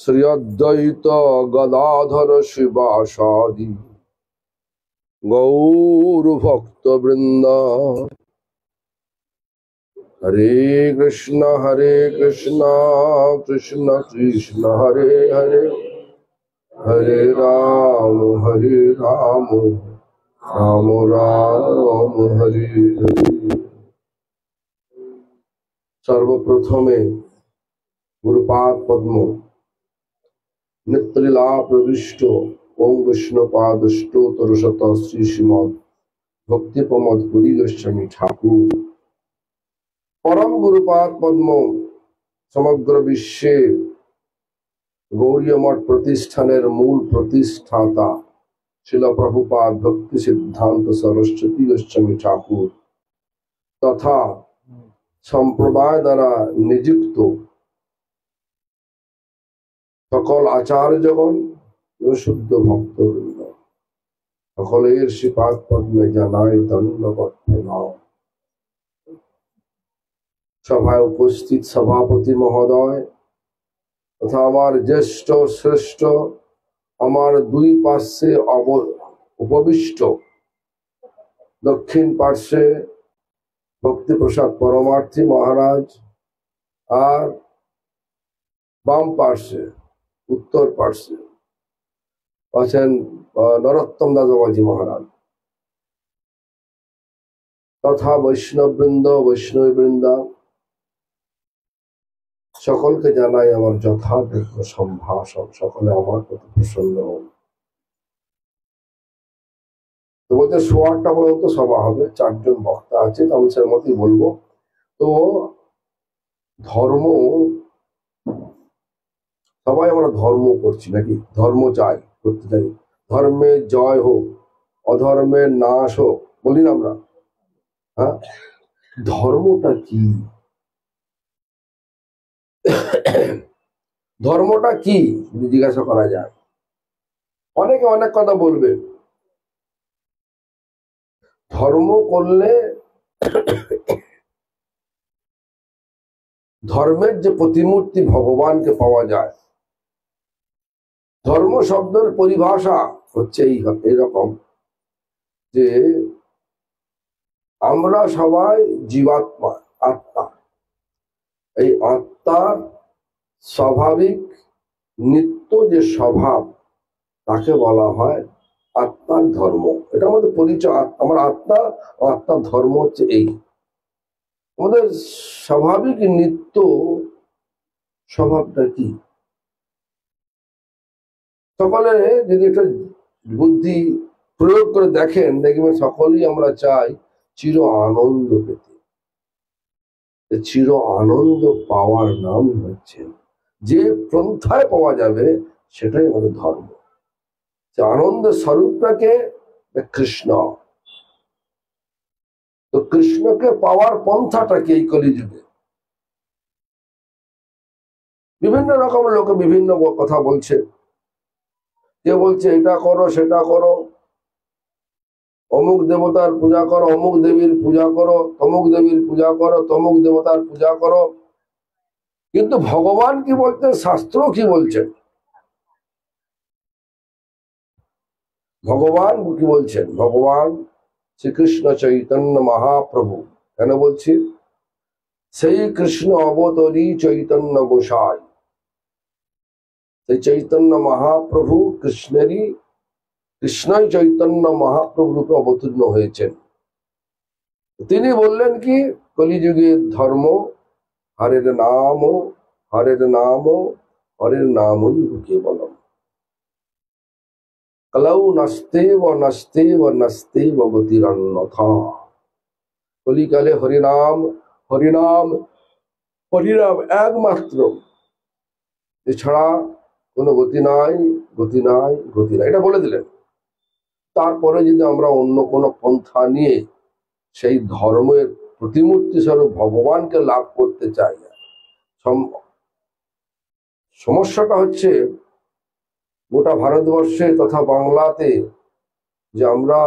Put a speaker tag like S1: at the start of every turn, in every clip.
S1: শ্রী অদ্বৈত গদাধর শিবাসাদি গৌর ভক্ত বৃন্দ। হরে কৃষ্ণ কৃষ্ণ কৃষ্ণ হরে হরে, হরে রাম রাম রাম হরে হরে। সর্বপ্রথমে গুরুপাদ পদ্ম নিত্যলীলা প্রবিষ্ট ওং বিষ্ণুপাদষ্টোত্তর শত শ্রী শ্রীমৎ ভক্তি প্রমোদ পুরী গোস্বামী ঠাকুর পরম গুরুপাদ পদ্ম সমগ্র বিশ্বে গৌড়ীয় মঠ প্রতিষ্ঠানের মূল প্রতিষ্ঠাতা শিল প্রভুপাদ ভক্তি সিদ্ধান্ত সরস্বতী গোস্বামী ঠাকুর তথা সম্প্রদায় দ্বারা নিযুক্ত সকল আচার্যগণ ও শুদ্ধ ভক্তবৃন্দ সকলের শ্রীপাদ পদ্মে জানাই দণ্ডবত প্রণাম। সভায় উপস্থিত সভাপতি মহোদয় তথা আমার জ্যেষ্ঠ শ্রেষ্ঠ, আমার দুই পার্শ্বে উপবিষ্ট, দক্ষিণ পার্শ্বে ভক্তিপ্রসাদ পরমার্থী মহারাজ আর বাম পার্শ্বে উত্তর পার্শ্বে আছেন নরোত্তম দাদাবাজি মহারাজ তথা বৈষ্ণববৃন্দ বৈষ্ণববৃন্দা সকলকে জানাই আমার যথাযোগ্য সম্ভাষণ। সকলে আমার প্রতি প্রসন্ন হন। তো বলতে 8:15 পর্যন্ত সভা হবে, 4 জন বক্তা আছে, আমি সে মতই বলবো। তো ধর্ম, সবাই আমরা ধর্ম করছি নাকি? ধর্ম চাই, করতে চাই, ধর্মের জয় হোক অধর্মের নাশ হোক, বলি না আমরা? হ্যাঁ, ধর্মটা কি? ধর্মটা কি যদি জিজ্ঞাসা করা যায়, অনেকে অনেক কথা বলবে। ধর্ম করলে ধর্মের যে প্রতিমূর্তি ভগবানকে পাওয়া যায়। ধর্ম শব্দের পরিভাষা হচ্ছে এইরকম যে আমরা সবাই জীবাত্মা, আত্মা। এই আত্মার স্বাভাবিক নিত্য যে স্বভাব তাকে বলা হয় আত্মার ধর্ম। এটা আমাদের পরিচয়। আমার আত্মা, আত্মার ধর্ম হচ্ছে এই আমাদের স্বাভাবিক নিত্য স্বভাবটা কি। সকলে যদি একটা বুদ্ধি প্রয়োগ করে দেখেন, দেখবেন সকলেই আমরা চাই চির আনন্দ পেতে। চির আনন্দ পাওয়ার নাম হচ্ছে, যে পন্থায় পাওয়া যাবে সেটাই আমাদের ধর্ম। যে আনন্দ স্বরূপটাকে কৃষ্ণ। তো কৃষ্ণকে পাওয়ার পন্থাটাকে এই কলিযুগে বিভিন্ন রকম লোকে বিভিন্ন কথা বলছে। কে বলছে এটা করো সেটা করো, অমুক দেবতার পূজা করো, অমুক দেবীর পূজা করো, তমুক দেবীর পূজা করো, তমুক দেবতার পূজা করো। কিন্তু ভগবান কি বলছেন, শাস্ত্র কি বলছেন? ভগবান কি বলছেন? ভগবান শ্রীকৃষ্ণ চৈতন্য মহাপ্রভু কেন বলছি? সেই কৃষ্ণ অবতরী চৈতন্য গোসাই। সেই চৈতন্য মহাপ্রভু কৃষ্ণই চৈতন্য মহাপ্রভু রূপে অবতীর্ণ হয়েছেন। তিনি বললেন কি, কলিযুগের ধর্ম হরের নাম, হরের নাম, হরের নামই কেবলম। কলৌ নস্তেব নস্তেব নস্তেব গতিরন্যথা। কলিকালে হরিনাম হরিনাম হরিনাম একমাত্র, এছাড়া কোনো গতি নাই, গতি নাই, গতি নাই, এটা বলে দিলেন। তারপরে যদি আমরা অন্য কোনো পন্থা নিয়ে সেই ধর্মের প্রতিমূর্তি স্বরূপ ভগবানকে লাভ করতে চাই, সমস্যাটা হচ্ছে গোটা ভারতবর্ষে তথা বাংলাতে যে আমরা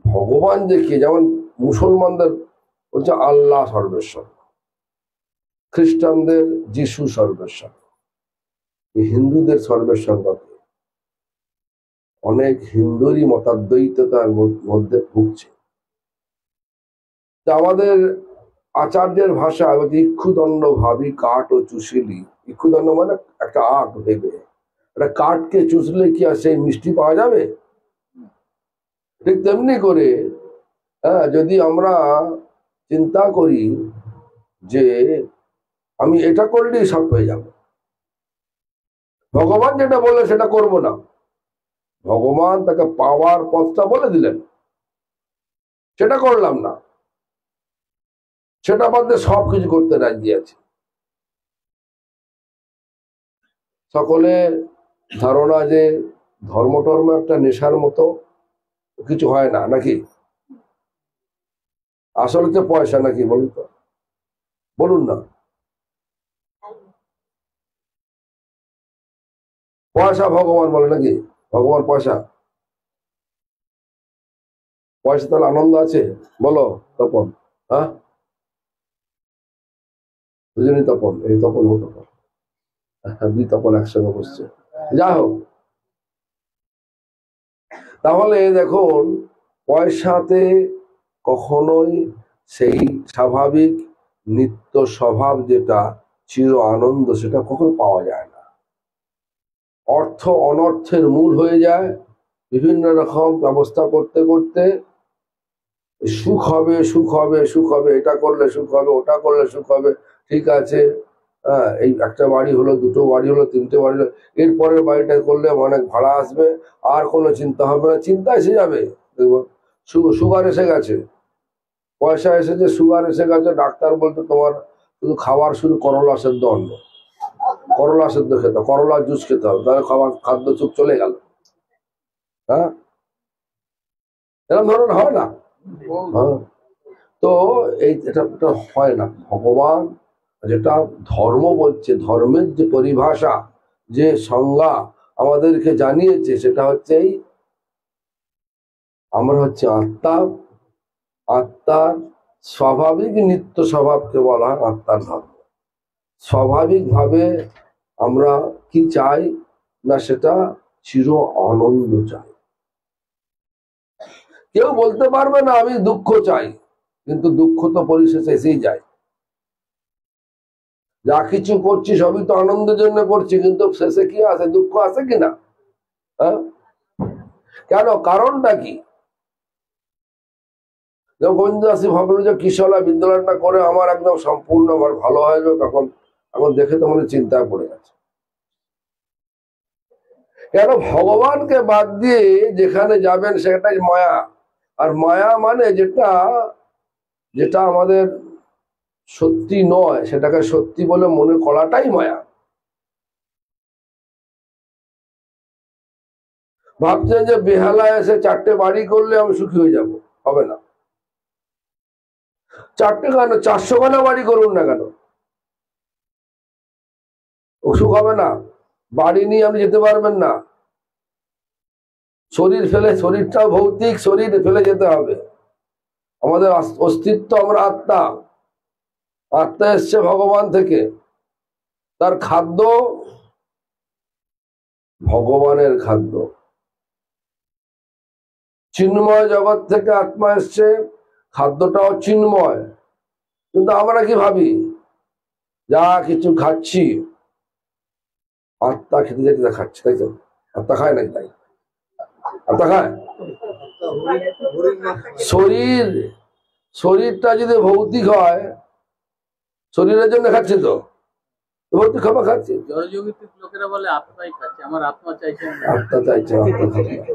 S1: ভগবান দেখি, যেমন মুসলমানদের বলছে আল্লাহ সর্বেশ্বর, খ্রিস্টানদের যিশু সর্বেশ্বর, হিন্দুদের সর্বেসর্বাকে, অনেক হিন্দুরই মতাদ্বৈততার মধ্যে ভুগছে। আমাদের আচার্যের ভাষা ইক্ষুদণ্ড ভাবি কাঠ ও চুষিলি। ইক্ষুদণ্ড মানে একটা আখ ভেবে, একটা কাঠকে চুষলে কি আর সেই মিষ্টি পাওয়া যাবে? ঠিক তেমনি করে যদি আমরা চিন্তা করি যে আমি এটা করলেই সব হয়ে যাবে, ভগবান যেটা বললেন সেটা করব না, ভগবান তাকে পাওয়ার পথটা বলে দিলেন, সেটা করলাম না, সেটা বাদে সবকিছু করতে রাজি আছে। সকলে ধারণা যে ধর্ম টর্ম একটা নেশার মতো, কিছু হয় না নাকি? আসলে তো পয়সা নাকি, বলুন তো, বলুন না। পয়সা ভগবান বলে নাকি? ভগবান পয়সা? পয়সা তাহলে আনন্দ আছে? বলো তপন। হ্যাঁ, বুঝলি তপন? এই তপন ও তপন, দুই তপন একসঙ্গে বসছে। যাই হোক, তাহলে দেখুন, পয়সাতে কখনোই সেই স্বাভাবিক নিত্য স্বভাব যেটা চির আনন্দ, সেটা কখনো পাওয়া যায় না। অর্থ অনর্থের মূল হয়ে যায়। বিভিন্ন রকম ব্যবস্থা করতে করতে সুখ হবে, সুখ হবে, সুখ হবে, এটা করলে সুখ হবে, ওটা করলে সুখ হবে, ঠিক আছে। এই একটা বাড়ি হলো, দুটো বাড়ি হলো, তিনটে বাড়ি হলো, এরপরের বাড়িটা করলে অনেক ভাড়া আসবে, আর কোনো চিন্তা হবে না, চিন্তা এসে যাবে। দেখবো সুগার এসে গেছে, পয়সা এসেছে, সুগার এসে গেছে, ডাক্তার বলতে তোমার শুধু খাবার শুধু করলা সেদ্ধ অন্ন, করলা সেদ্ধ খেতে, করলা জুস খেতে হবে, তাহলে খাদ্য চুপ চলে গেল। হ্যাঁ, এরকম ধরনের হয় না? হ্যাঁ, তো এটা হয় না। ভগবান যেটা ধর্ম বলছে, ধর্মের যে পরিভাষা, যে সংজ্ঞা আমাদেরকে জানিয়েছে, সেটা হচ্ছে এই আমরা হচ্ছে আত্মা, আত্মার স্বাভাবিক নিত্য স্বভাবকে বলা হয় আত্মার ধর্ম। স্বাভাবিকভাবে আমরা কি চাই না, সেটা চির আনন্দ চাই। কেউ বলতে পারবে না আমি দুঃখ চাই, কিন্তু দুঃখ তো পরিশেষে এসেই যায়। যা কিছু করছি সবই তো আনন্দের জন্য করছি, কিন্তু শেষে কি আছে? দুঃখ আছে কিনা? হ্যাঁ, কেন? কারণটা কি? যখন গোবিন্দ দাসী ভাবলো যে কিশলা বিদ্যালয়টা করে আমার একদম সম্পূর্ণ আমার ভালো হয়ে যাবে, তখন এখন দেখে তো মনে চিন্তায় পড়ে গেছে। কেন? ভগবানকে বাদ দিয়ে যেখানে যাবেন সেটাই মায়া। আর মায়া মানে যেটা যেটা আমাদের সত্যি নয়, সেটাকে সত্যি বলে মনে করাটাই মায়া। ভাবছেন যে বেহালায় এসে 4টে বাড়ি করলে আমি সুখী হয়ে যাব, হবে না। 4টে কেন, 400খানা বাড়ি করুন না কেন, সুখ হবে না। বাড়ি নিয়ে আপনি যেতে পারবেন না। শরীর ফেলে, শরীরটাও ভৌতিক, শরীর ফেলে যেতে হবে। আমাদের অস্তিত্ব, আমরা আত্মা, আত্মা এসছে ভগবান থেকে, তার খাদ্য ভগবানের খাদ্য। চিন্ময় জগৎ থেকে আত্মা এসছে, খাদ্যটাও চিন্ময়। কিন্তু আমরা কি ভাবি, যা কিছু খাচ্ছি আত্মা খেতে যেতে খাচ্ছে, তাই তো? আত্মা খায় নাকি? তাই আত্মা খায়? শরীর, শরীরটা যদি ভৌতিক হয়, শরীরের জন্য খাচ্ছে তো, ভৌতিক খাবার খাচ্ছে।
S2: লোকেরা বলে আত্মাই খাচ্ছে, আমার আত্মা চাইছে,
S1: আত্মা চাইছে, আত্মা খাচ্ছে।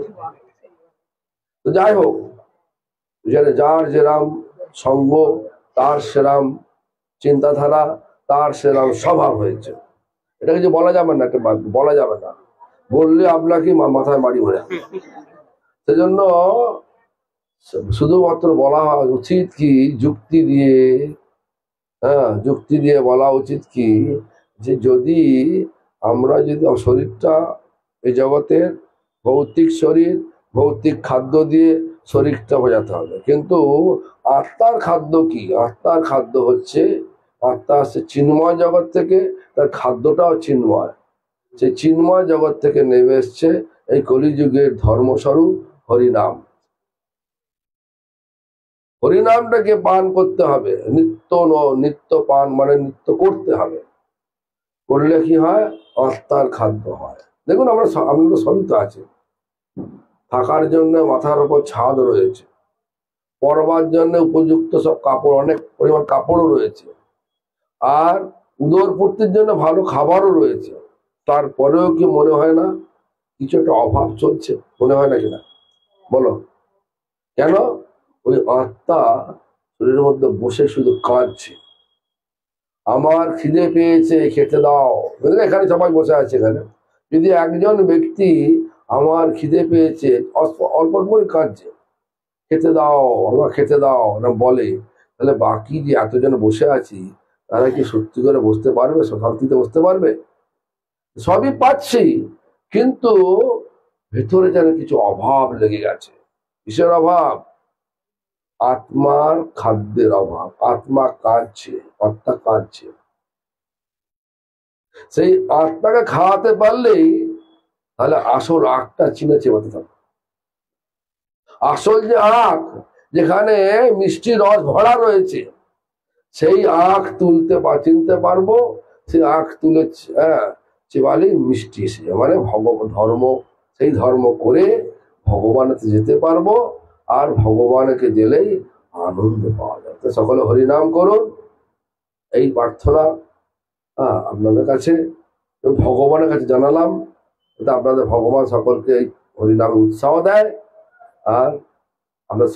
S1: তো যাই হোক, যার যেরাম সঙ্গ, তার সেরাম চিন্তাধারা, তার সেরাম স্বভাব হয়েছে। এটা কিছু বলা যাবে না, একটা বলা যাবে না, বললে আপনাকে মাথায় বাড়ি ভরে যাবে। সেজন্য শুধুমাত্র বলা উচিত কি যুক্তি দিয়ে, যুক্তি দিয়ে বলা উচিত কি, যে যদি আমরা যদি শরীরটা এই জগতের ভৌতিক শরীর, ভৌতিক খাদ্য দিয়ে শরীরটা বোঝাতে হবে, কিন্তু আত্মার খাদ্য কি? আত্মার খাদ্য হচ্ছে, আত্মা আসছে চিন্ময় জগৎ থেকে, তার খাদ্যটাও চিন্ময়। সেই চিন্ময় জগৎ থেকে নেমে এসছে এই কলিযুগের ধর্মস্বরূপ হরিনাম। হরিনামটাকে পান করতে হবে, নিত্য পান মানে নিত্য করতে হবে। করলে কি হয়? আত্মার খাদ্য হয়। দেখুন আমরা তো সবই তো আছে, থাকার জন্য মাথার উপর ছাদ রয়েছে, পরবার জন্য উপযুক্ত সব কাপড়, অনেক পরিমাণ কাপড়ও রয়েছে, আর উদর পূর্তির জন্য ভালো খাবারও রয়েছে। তারপরেও কি মনে হয় না কিছু একটা অভাব চলছে? মনে হয় না কিনা বলো? কেন? ওই আত্মা শরীরের মধ্যে বসে শুধু কাঁদছে, আমার খিদে পেয়েছে খেতে দাও। এখানে সবাই বসে আছে, এখানে যদি একজন ব্যক্তি আমার খিদে পেয়েছে অল্প অল্প করে কাঁদছে, খেতে দাও আমার খেতে দাও না বলে, তাহলে বাকি যে এতজন বসে আছি তারা কি সত্যি করে বসতে পারবে? শান্তিতে বসতে পারবে? সবই পাচ্ছি, কিন্তু ভেতরে যেন কিছু অভাব লেগে গেছে। কিসের অভাব? আত্মার খাদ্যের অভাব। আত্মা কাঁদছে, আত্মা কাঁদছে। সেই আত্মাকে খাওয়াতে পারলেই তাহলে আসল আখটা চিনে চেবাতে থাকবে। আসল যে আখ, যেখানে মিষ্টি রস ভরা রয়েছে, সেই আখ চিনতে পারবো। সেই আখ তুলে চেবালে মিষ্টি এসে যায়। মানে ধর্ম, সেই ধর্ম করে ভগবানেতে যেতে পারবো, আর ভগবানকে জেলেই আনন্দ পাওয়া যায়। তো সকলে হরিনাম করুন, এই প্রার্থনা আপনাদের কাছে, ভগবানের কাছে জানালাম। আপনাদের ভগবান সকলকে এই হরিনামে উৎসাহ দেয়, আর আমরা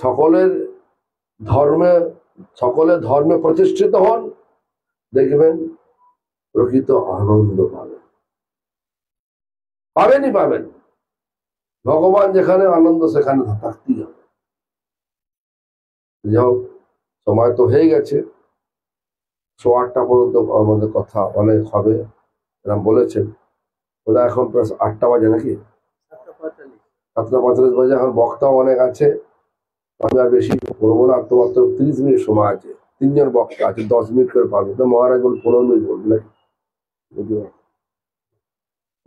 S1: সকলের ধর্মে প্রতিষ্ঠিত হন, দেখবেন প্রকৃত আনন্দ পাবেন। ভগবান যেখানে আনন্দ সেখানে থাকতেই হবে। যাই হোক, সময় তো হয়ে গেছে, 8:30 পর্যন্ত আমাদের কথা অনেক হবে এরকম বলেছেন। ওরা এখন প্রায় 8টা বাজে নাকি? 7:45 বাজে। এখন বক্তাও অনেক আছে, আমি আর বেশি করবো না। তোমার তো 30 মিনিট সময় আছে, 3জন বক্তা আছে, 10 মিনিট করে পাবে। তো মহারাজ বল 15 মিনিট বলবে নাকি?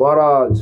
S1: মহারাজ